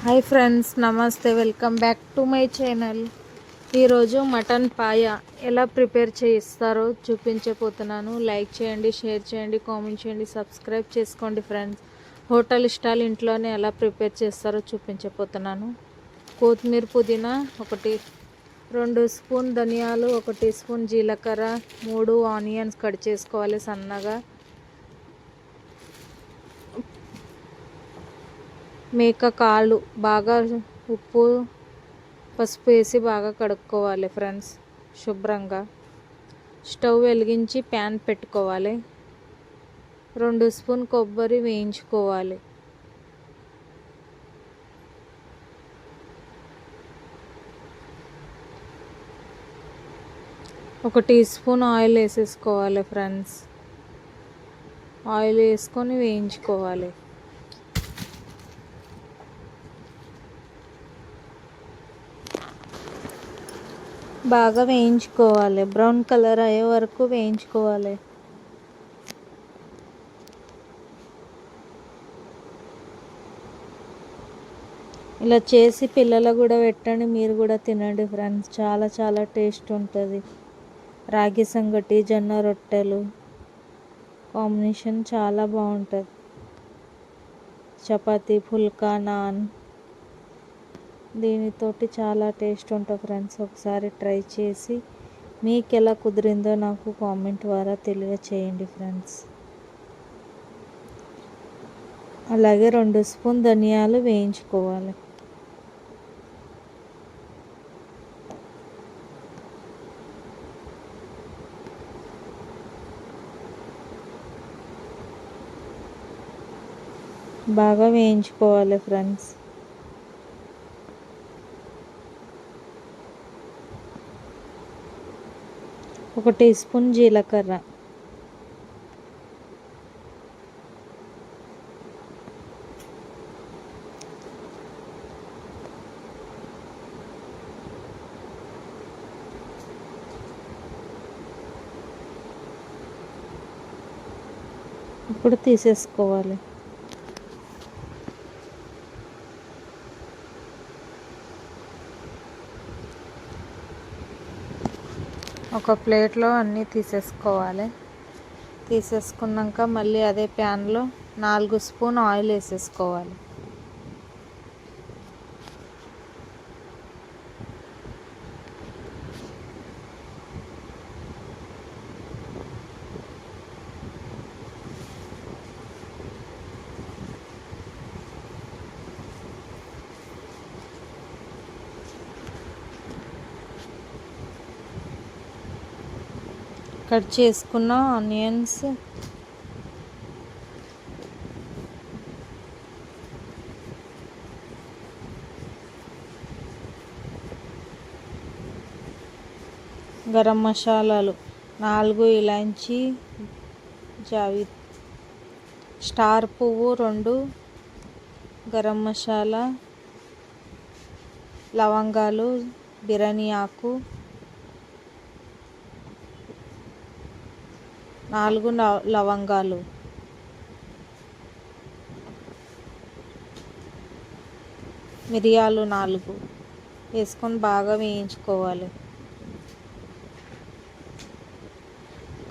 Hi friends, నమస్తే. Welcome back to my channel. ఈరోజు mutton పాయ ఎలా ప్రిపేర్ చేస్తారో చూపించబోతున్నాను. లైక్ చేయండి, షేర్ చేయండి, కామెంట్ చేయండి, సబ్స్క్రైబ్ చేసుకోండి ఫ్రెండ్స్. హోటల్ స్టైల్ ఇంట్లోనే ఎలా ప్రిపేర్ చేస్తారో చూపించబోతున్నాను. కొత్తిమీర, పుదీనా, 2 స్పూన్ ధనియాలు, 1 టీ స్పూన్ జీలకర్ర, 3 ఆనియన్స్ కట్ చేసుకోవాలి సన్నగా. మేక కాళ్ళు బాగా ఉప్పు పసుపు వేసి బాగా కడుక్కోవాలి ఫ్రెండ్స్ శుభ్రంగా. స్టవ్ వెలిగించి ప్యాన్ పెట్టుకోవాలి. 2 స్పూన్ కొబ్బరి వేయించుకోవాలి. ఒక టీ స్పూన్ ఆయిల్ వేసేసుకోవాలి ఫ్రెండ్స్. ఆయిల్ వేసుకొని వేయించుకోవాలి. బాగా వేయించుకోవాలి, బ్రౌన్ కలర్ అయ్యే వరకు వేయించుకోవాలి. ఇలా చేసి పిల్లలకు కూడా పెట్టండి, మీరు కూడా తినండి ఫ్రెండ్స్. చాలా చాలా టేస్ట్ ఉంటుంది. రాగి సంగటి, జొన్న రొట్టెలు కాంబినేషన్ చాలా బాగుంటుంది. చపాతీ, పుల్కా, నాన్ దీనితోటి చాలా టేస్ట్ ఉంటుంది ఫ్రెండ్స్. ఒకసారి ట్రై చేసి మీకు ఎలా కుదిరిందో నాకు కామెంట్ ద్వారా తెలియచేయండి ఫ్రెండ్స్. అలాగే 2 స్పూన్ ధనియాలు వేయించుకోవాలి. బాగా వేయించుకోవాలి ఫ్రెండ్స్. ఒక టీ స్పూన్ జీలకర్ర, ఇప్పుడు తీసేసుకోవాలి. ఒక ప్లేట్లో అన్నీ తీసేసుకోవాలి. తీసేసుకున్నాక మళ్ళీ అదే ప్యాన్లో 4 స్పూన్ ఆయిల్ వేసేసుకోవాలి. కట్ చేసుకున్న ఆనియన్స్, గరం మసాలాలు 4 ఇలాంచి, జావిత్, స్టార్ పువ్వు 2, గరం మసాలా, లవంగాలు, బిర్యానీ ఆకు 4 లవంగాలు, మిరియాలు 4 వేసుకొని బాగా వేయించుకోవాలి.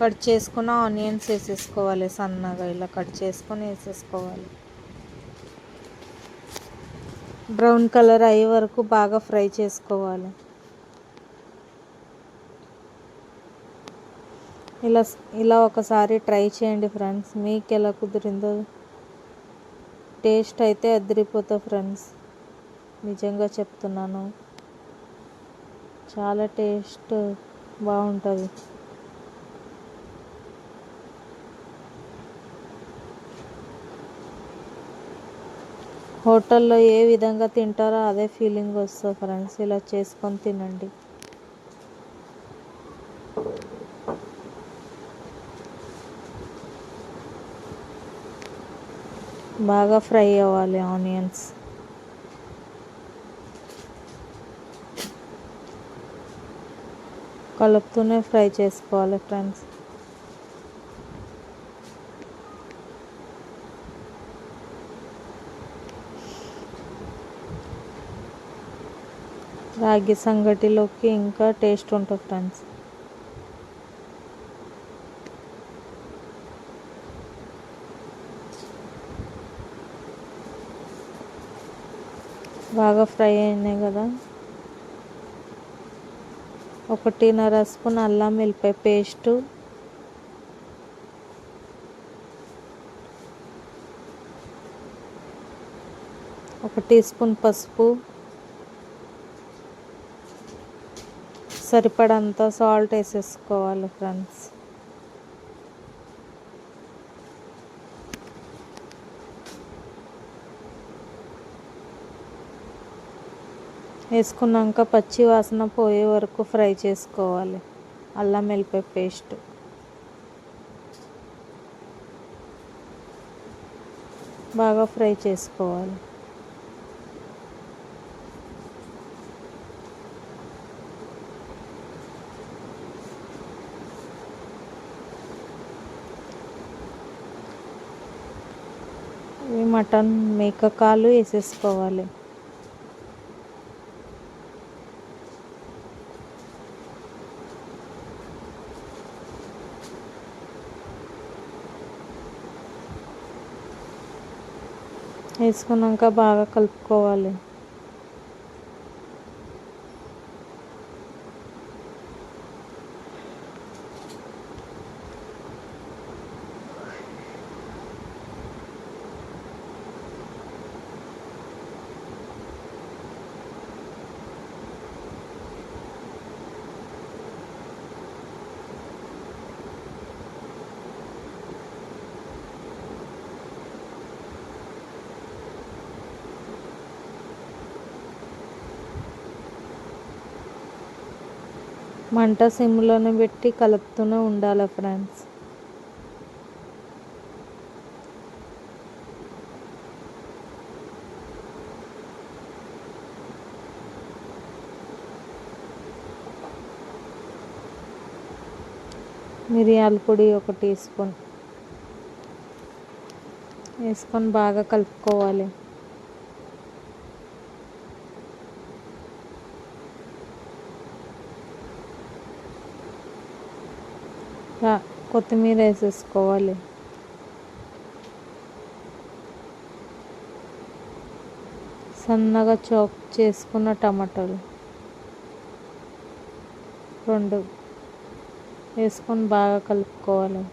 కట్ చేసుకున్న ఆనియన్స్ వేసేసుకోవాలి. సన్నగా ఇలా కట్ చేసుకొని వేసేసుకోవాలి. బ్రౌన్ కలర్ అయ్యే వరకు బాగా ఫ్రై చేసుకోవాలి. ఇలా ఒకసారి ట్రై చేయండి ఫ్రెండ్స్. మీకు ఎలా కుదిరిందో. టేస్ట్ అయితే అదిరిపోతుంది ఫ్రెండ్స్, నిజంగా చెప్తున్నాను. చాలా టేస్ట్ బాగుంటుంది. హోటల్లో ఏ విధంగా తింటారో అదే ఫీలింగ్ వస్తుంది ఫ్రెండ్స్. ఇలా చేసుకొని తినండి. బాగా ఫ్రై అవ్వాలి ఆనియన్స్. కలుపుతూనే ఫ్రై చేసుకోవాలి ఫ్రెండ్స్. రాగి సంగటిలోకి ఇంకా టేస్ట్ ఉంటుంది ఫ్రెండ్స్. బాగా ఫ్రై అయినాయి కదా. 1.5 స్పూన్ అల్లం వెల్లిపాయ పేస్టు, 1 టీ స్పూన్ పసుపు, సరిపడంత సాల్ట్ వేసేసుకోవాలి ఫ్రెండ్స్. వేసుకున్నాక పచ్చి వాసన పోయే వరకు ఫ్రై చేసుకోవాలి అల్లం వెల్లిపాయ పేస్ట్. బాగా ఫ్రై చేసుకోవాలి. ఈ మటన్ మేక కాళ్ళు వేసేసుకోవాలి. వేసుకున్నాక బాగా కలుపుకోవాలి. మంట సిమ్లోనే పెట్టి కలుపుతూనే ఉండాలి ఫ్రెండ్స్. మిరియాల పొడి 1 టీ స్పూన్ వేసుకొని బాగా కలుపుకోవాలి. కొత్తిమీర వేసేసుకోవాలి. సన్నగా చాప్ చేసుకున్న టమాటాలు 2 వేసుకొని బాగా కలుపుకోవాలి.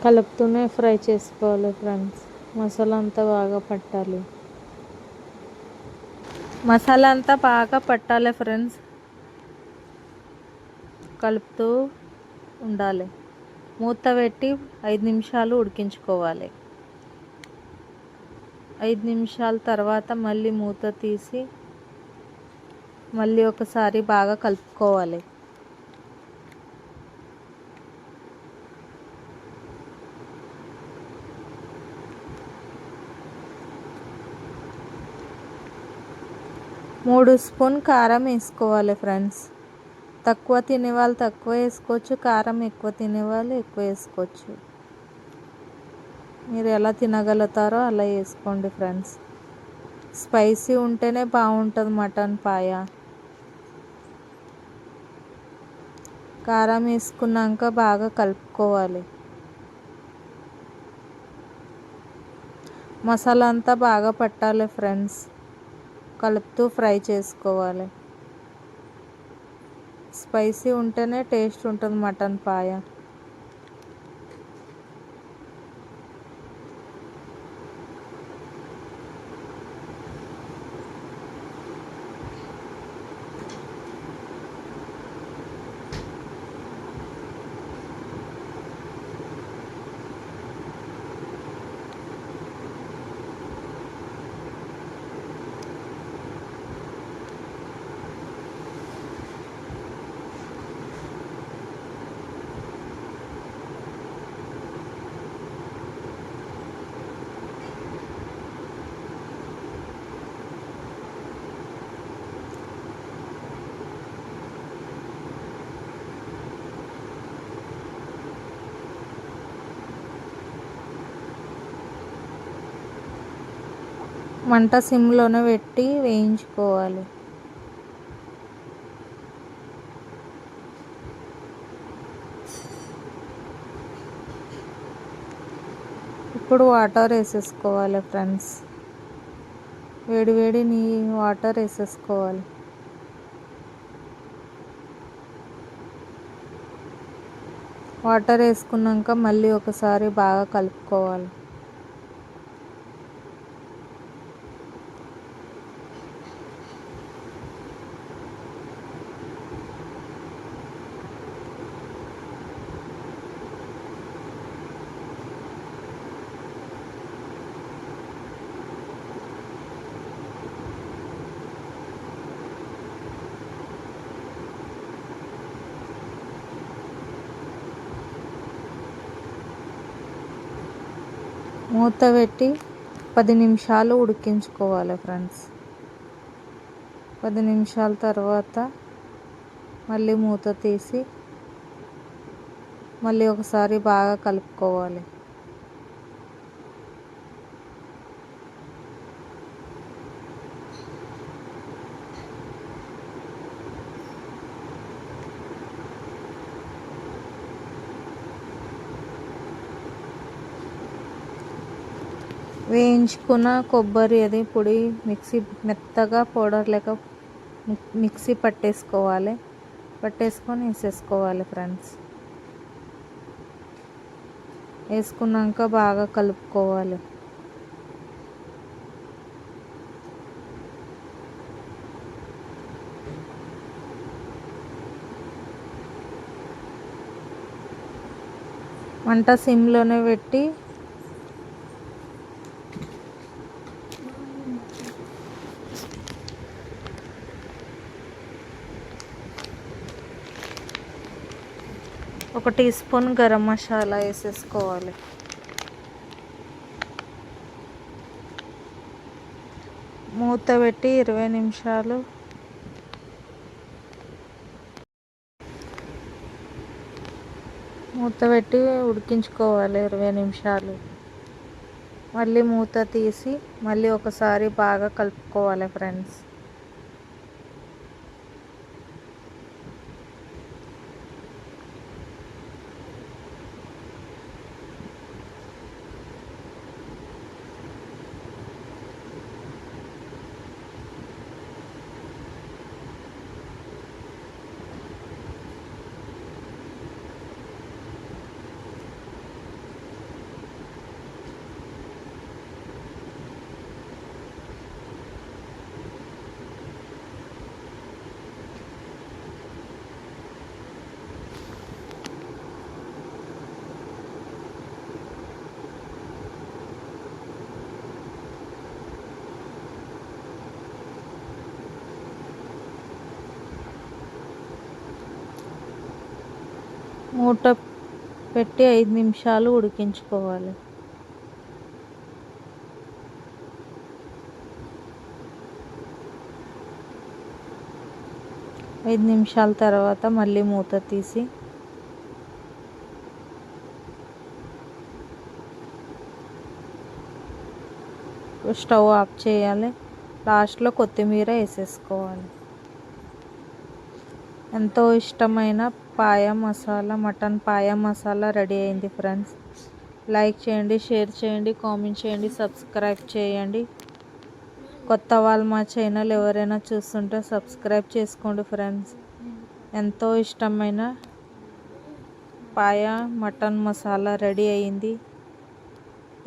కలుపుతూనే ఫ్రై చేసుకోవాలి ఫ్రెండ్స్. మసాలా అంతా బాగా పట్టాలి. ఫ్రెండ్స్. కలుపుతూ ఉండాలి. మూత పెట్టి 5 నిమిషాలు ఉడికించుకోవాలి. 5 నిమిషాల తర్వాత మళ్ళీ మూత తీసి మళ్ళీ ఒకసారి బాగా కలుపుకోవాలి. మూడు స్పూన్ కారం వేసుకోవాలి ఫ్రెండ్స్. తక్కువ తినేవాళ్ళు తక్కువ వేసుకోవచ్చు, కారం ఎక్కువ తినేవాళ్ళు ఎక్కువ వేసుకోవచ్చు. మీరు ఎలా తినగలుగుతారో అలా వేసుకోండి ఫ్రెండ్స్. స్పైసీ ఉంటేనే బాగుంటుంది మటన్ పాయ. కారం వేసుకున్నాక బాగా కలుపుకోవాలి. మసాలా అంతా బాగా పట్టాలి ఫ్రెండ్స్. కలుపుతూ ఫ్రై చేసుకోవాలి. స్పైసీ ఉంటేనే టేస్ట్ ఉంటుంది మటన్ పాయ. మంట సిమ్లోనే పెట్టి వేయించుకోవాలి. ఇప్పుడు వాటర్ వేసేసుకోవాలి ఫ్రెండ్స్. వేడి వేడి వాటర్ వేసేసుకోవాలి. వాటర్ వేసుకున్నాక మళ్ళీ ఒకసారి బాగా కలుపుకోవాలి. మూత పెట్టి 10 నిమిషాలు ఉడికించుకోవాలి ఫ్రెండ్స్. 10 నిమిషాల తర్వాత మళ్ళీ మూత తీసి మళ్ళీ ఒకసారి బాగా కలుపుకోవాలి. వేయించుకున్న కొబ్బరి అది పొడి మెత్తగా పౌడర్ లెక్క మిక్సీ పట్టేసుకొని వేసేసుకోవాలి ఫ్రెండ్స్. వేసుకున్నాక బాగా కలుపుకోవాలి. మంట సిమ్లోనే పెట్టి ఒక టీ స్పూన్ గరం మసాలా వేసేసుకోవాలి. మూత పెట్టి 20 నిమిషాలు ఉడికించుకోవాలి. 20 నిమిషాలు మళ్ళీ మూత తీసి మళ్ళీ ఒకసారి బాగా కలుపుకోవాలి ఫ్రెండ్స్. మూత పెట్టి 5 నిమిషాలు ఉడికించుకోవాలి. 5 నిమిషాల తర్వాత మళ్ళీ మూత తీసి స్టవ్ ఆఫ్ చేయాలి. లాస్ట్లో కొత్తిమీర వేసేసుకోవాలి. ఎంతో ఇష్టమైన మటన్ పాయ మసాలా రెడీ అయింది ఫ్రెండ్స్. లైక్ చేయండి, షేర్ చేయండి, కామెంట్ చేయండి, సబ్స్క్రైబ్ చేయండి. కొత్త వాళ్ళు మా ఛానల్ ఎవరైనా చూస్తుంటే సబ్స్క్రైబ్ చేసుకోండి ఫ్రెండ్స్. ఎంతో ఇష్టమైన మటన్ మసాలా రెడీ అయింది.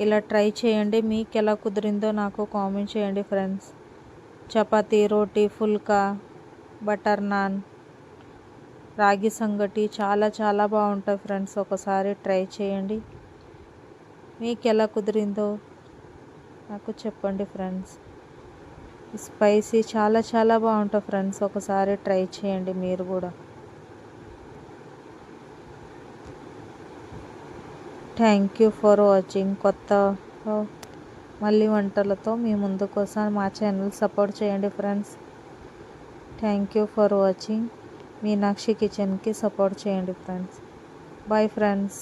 ఇలా ట్రై చేయండి. మీకు ఎలా కుదిరిందో నాకు కామెంట్ చేయండి ఫ్రెండ్స్. చపాతీ, రోటీ, ఫుల్కా, బటర్ నాన్, రాగి సంగటి చాలా చాలా బాగుంటుంది ఫ్రెండ్స్. ఒకసారి ట్రై చేయండి. మీకు ఎలా కుదిరిందో నాకు చెప్పండి ఫ్రెండ్స్. స్పైసీ చాలా చాలా బాగుంటుంది ఫ్రెండ్స్. ఒకసారి ట్రై చేయండి మీరు కూడా. Thank you for watching. కొత్త మళ్ళీ వంటలతో మీ ముందుకు వస్తాను. మా ఛానల్ సపోర్ట్ చేయండి friends. Thank you for watching. Meenakshi కిచెన్కి సపోర్ట్ చేయండి ఫ్రెండ్స్. Bye friends.